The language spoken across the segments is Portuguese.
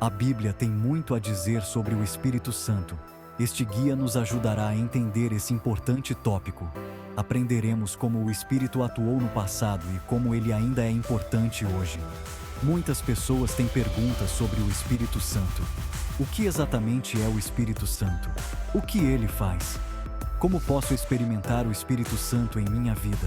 A Bíblia tem muito a dizer sobre o Espírito Santo. Este guia nos ajudará a entender esse importante tópico. Aprenderemos como o Espírito atuou no passado e como ele ainda é importante hoje. Muitas pessoas têm perguntas sobre o Espírito Santo. O que exatamente é o Espírito Santo? O que ele faz? Como posso experimentar o Espírito Santo em minha vida?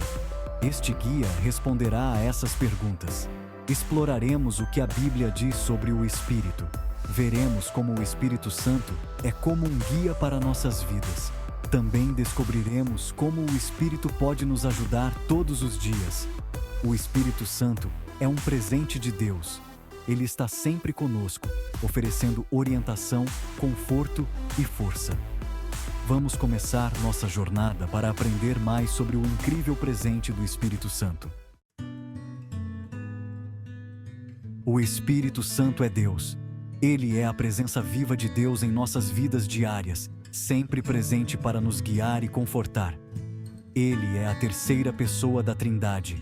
Este guia responderá a essas perguntas. Exploraremos o que a Bíblia diz sobre o Espírito. Veremos como o Espírito Santo é como um guia para nossas vidas. Também descobriremos como o Espírito pode nos ajudar todos os dias. O Espírito Santo é um presente de Deus. Ele está sempre conosco, oferecendo orientação, conforto e força. Vamos começar nossa jornada para aprender mais sobre o incrível presente do Espírito Santo. O Espírito Santo é Deus. Ele é a presença viva de Deus em nossas vidas diárias, sempre presente para nos guiar e confortar. Ele é a terceira pessoa da Trindade: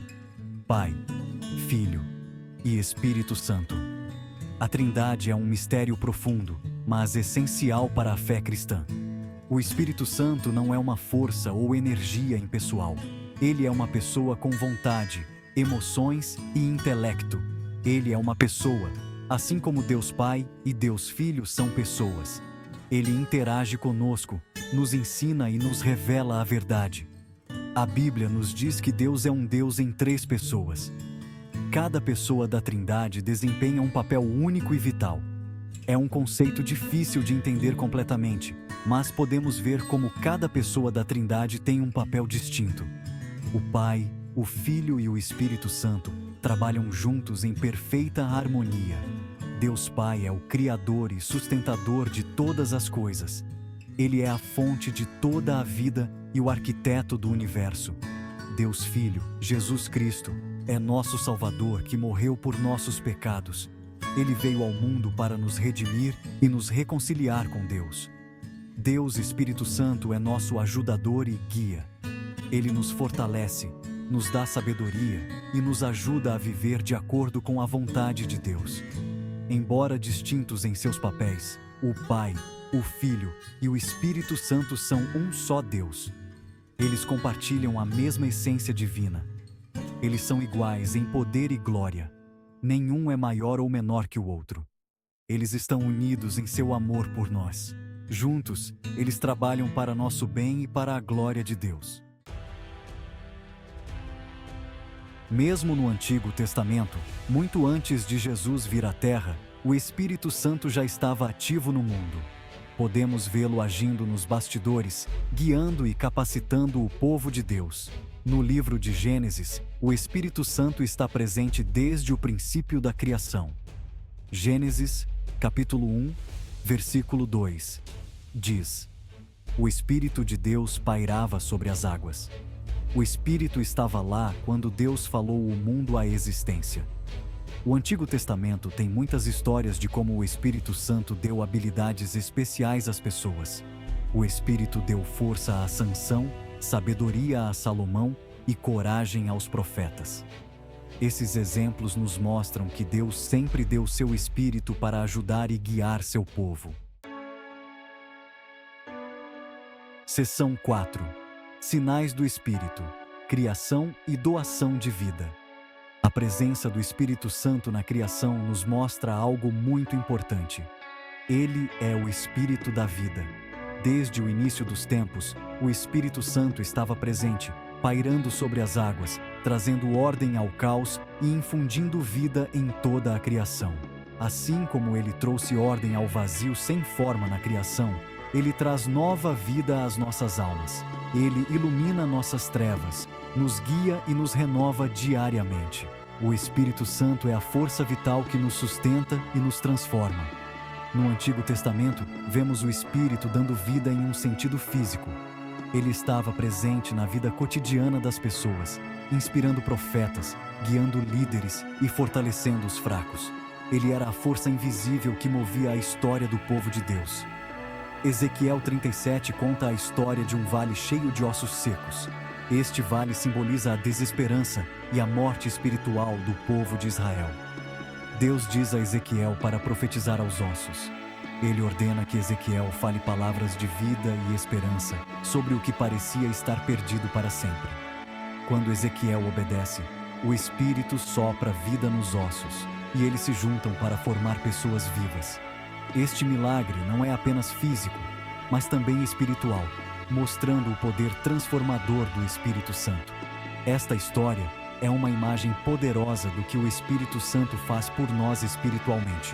Pai, Filho e Espírito Santo. A Trindade é um mistério profundo, mas essencial para a fé cristã. O Espírito Santo não é uma força ou energia impessoal. Ele é uma pessoa com vontade, emoções e intelecto. Ele é uma pessoa, assim como Deus Pai e Deus Filho são pessoas. Ele interage conosco, nos ensina e nos revela a verdade. A Bíblia nos diz que Deus é um Deus em 3 pessoas. Cada pessoa da Trindade desempenha um papel único e vital. É um conceito difícil de entender completamente, mas podemos ver como cada pessoa da Trindade tem um papel distinto. O Pai, o Filho e o Espírito Santo trabalham juntos em perfeita harmonia. Deus Pai é o Criador e sustentador de todas as coisas. Ele é a fonte de toda a vida e o arquiteto do universo. Deus Filho, Jesus Cristo, é nosso Salvador que morreu por nossos pecados. Ele veio ao mundo para nos redimir e nos reconciliar com Deus. Deus Espírito Santo é nosso ajudador e guia. Ele nos fortalece, nos dá sabedoria e nos ajuda a viver de acordo com a vontade de Deus. Embora distintos em seus papéis, o Pai, o Filho e o Espírito Santo são um só Deus. Eles compartilham a mesma essência divina. Eles são iguais em poder e glória. Nenhum é maior ou menor que o outro. Eles estão unidos em seu amor por nós. Juntos, eles trabalham para nosso bem e para a glória de Deus. Mesmo no Antigo Testamento, muito antes de Jesus vir à Terra, o Espírito Santo já estava ativo no mundo. Podemos vê-lo agindo nos bastidores, guiando e capacitando o povo de Deus. No livro de Gênesis, o Espírito Santo está presente desde o princípio da criação. Gênesis, capítulo 1, versículo 2, diz: O Espírito de Deus pairava sobre as águas. O Espírito estava lá quando Deus falou o mundo à existência. O Antigo Testamento tem muitas histórias de como o Espírito Santo deu habilidades especiais às pessoas. O Espírito deu força a Sansão, sabedoria a Salomão e coragem aos profetas. Esses exemplos nos mostram que Deus sempre deu seu Espírito para ajudar e guiar seu povo. Seção 4. Sinais do Espírito, criação e doação de vida. A presença do Espírito Santo na criação nos mostra algo muito importante. Ele é o Espírito da vida. Desde o início dos tempos, o Espírito Santo estava presente, pairando sobre as águas, trazendo ordem ao caos e infundindo vida em toda a criação. Assim como ele trouxe ordem ao vazio sem forma na criação, ele traz nova vida às nossas almas. Ele ilumina nossas trevas, nos guia e nos renova diariamente. O Espírito Santo é a força vital que nos sustenta e nos transforma. No Antigo Testamento, vemos o Espírito dando vida em um sentido físico. Ele estava presente na vida cotidiana das pessoas, inspirando profetas, guiando líderes e fortalecendo os fracos. Ele era a força invisível que movia a história do povo de Deus. Ezequiel 37 conta a história de um vale cheio de ossos secos. Este vale simboliza a desesperança e a morte espiritual do povo de Israel. Deus diz a Ezequiel para profetizar aos ossos. Ele ordena que Ezequiel fale palavras de vida e esperança sobre o que parecia estar perdido para sempre. Quando Ezequiel obedece, o Espírito sopra vida nos ossos e eles se juntam para formar pessoas vivas. Este milagre não é apenas físico, mas também espiritual, mostrando o poder transformador do Espírito Santo. Esta história é uma imagem poderosa do que o Espírito Santo faz por nós espiritualmente.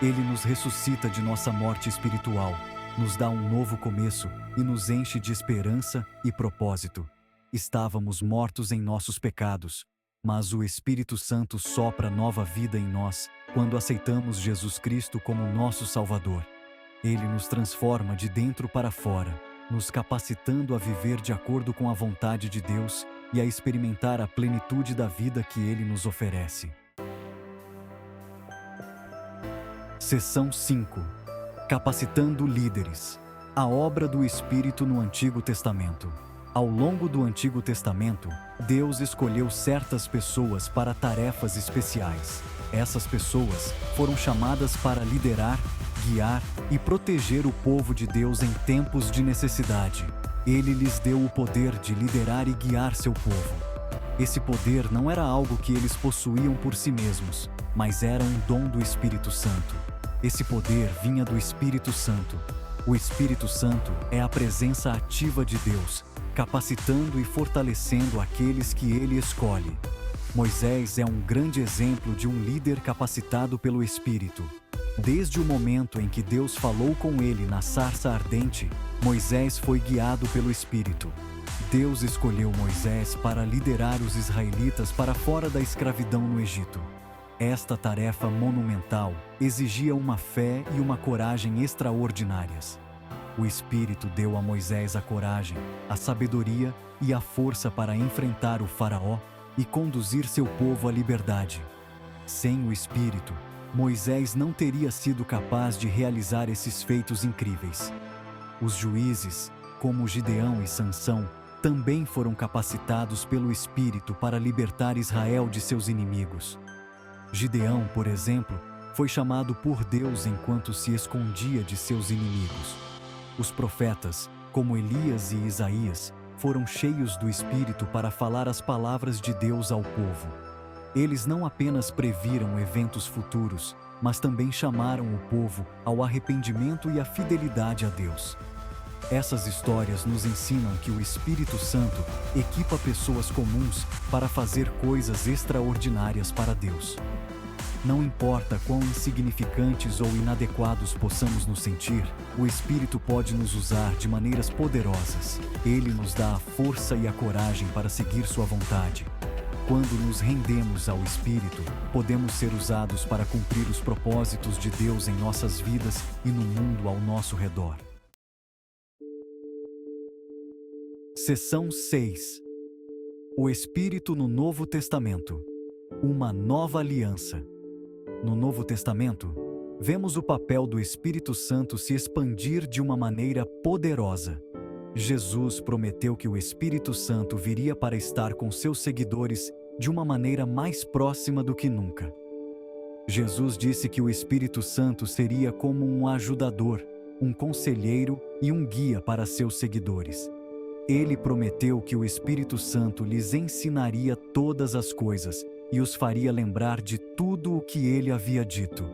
Ele nos ressuscita de nossa morte espiritual, nos dá um novo começo e nos enche de esperança e propósito. Estávamos mortos em nossos pecados, mas o Espírito Santo sopra nova vida em nós quando aceitamos Jesus Cristo como nosso Salvador. Ele nos transforma de dentro para fora, nos capacitando a viver de acordo com a vontade de Deus e a experimentar a plenitude da vida que Ele nos oferece. Seção 5. Capacitando líderes. A obra do Espírito no Antigo Testamento. Ao longo do Antigo Testamento, Deus escolheu certas pessoas para tarefas especiais. Essas pessoas foram chamadas para liderar, guiar e proteger o povo de Deus em tempos de necessidade. Ele lhes deu o poder de liderar e guiar seu povo. Esse poder não era algo que eles possuíam por si mesmos, mas era um dom do Espírito Santo. Esse poder vinha do Espírito Santo. O Espírito Santo é a presença ativa de Deus, capacitando e fortalecendo aqueles que Ele escolhe. Moisés é um grande exemplo de um líder capacitado pelo Espírito. Desde o momento em que Deus falou com ele na sarça ardente, Moisés foi guiado pelo Espírito. Deus escolheu Moisés para liderar os israelitas para fora da escravidão no Egito. Esta tarefa monumental exigia uma fé e uma coragem extraordinárias. O Espírito deu a Moisés a coragem, a sabedoria e a força para enfrentar o Faraó e conduzir seu povo à liberdade. Sem o Espírito, Moisés não teria sido capaz de realizar esses feitos incríveis. Os juízes, como Gideão e Sansão, também foram capacitados pelo Espírito para libertar Israel de seus inimigos. Gideão, por exemplo, foi chamado por Deus enquanto se escondia de seus inimigos. Os profetas, como Elias e Isaías, foram cheios do Espírito para falar as palavras de Deus ao povo. Eles não apenas previram eventos futuros, mas também chamaram o povo ao arrependimento e à fidelidade a Deus. Essas histórias nos ensinam que o Espírito Santo equipa pessoas comuns para fazer coisas extraordinárias para Deus. Não importa quão insignificantes ou inadequados possamos nos sentir, o Espírito pode nos usar de maneiras poderosas. Ele nos dá a força e a coragem para seguir sua vontade. Quando nos rendemos ao Espírito, podemos ser usados para cumprir os propósitos de Deus em nossas vidas e no mundo ao nosso redor. Seção 6. O Espírito no Novo Testamento. Uma nova aliança. No Novo Testamento, vemos o papel do Espírito Santo se expandir de uma maneira poderosa. Jesus prometeu que o Espírito Santo viria para estar com seus seguidores de uma maneira mais próxima do que nunca. Jesus disse que o Espírito Santo seria como um ajudador, um conselheiro e um guia para seus seguidores. Ele prometeu que o Espírito Santo lhes ensinaria todas as coisas e os faria lembrar de tudo o que ele havia dito.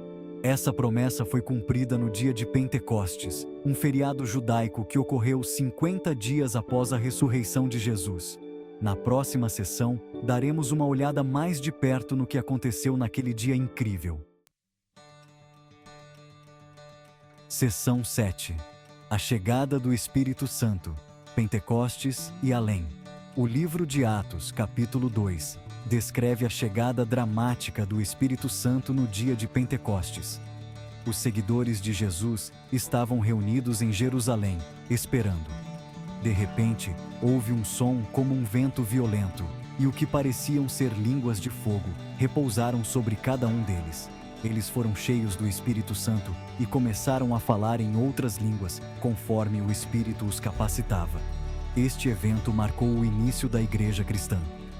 Essa promessa foi cumprida no dia de Pentecostes, um feriado judaico que ocorreu 50 dias após a ressurreição de Jesus. Na próxima sessão, daremos uma olhada mais de perto no que aconteceu naquele dia incrível. Seção 7. A chegada do Espírito Santo, Pentecostes e além. O livro de Atos, capítulo 2, descreve a chegada dramática do Espírito Santo no dia de Pentecostes. Os seguidores de Jesus estavam reunidos em Jerusalém, esperando. De repente, houve um som como um vento violento, e o que pareciam ser línguas de fogo repousaram sobre cada um deles. Eles foram cheios do Espírito Santo e começaram a falar em outras línguas, conforme o Espírito os capacitava. Este evento marcou o início da Igreja Cristã.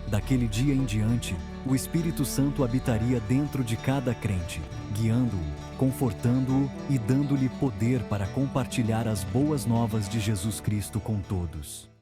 Daquele dia em diante, O Espírito Santo habitaria dentro de cada crente, guiando-o, confortando-o e dando-lhe poder para compartilhar as boas novas de Jesus Cristo com todos.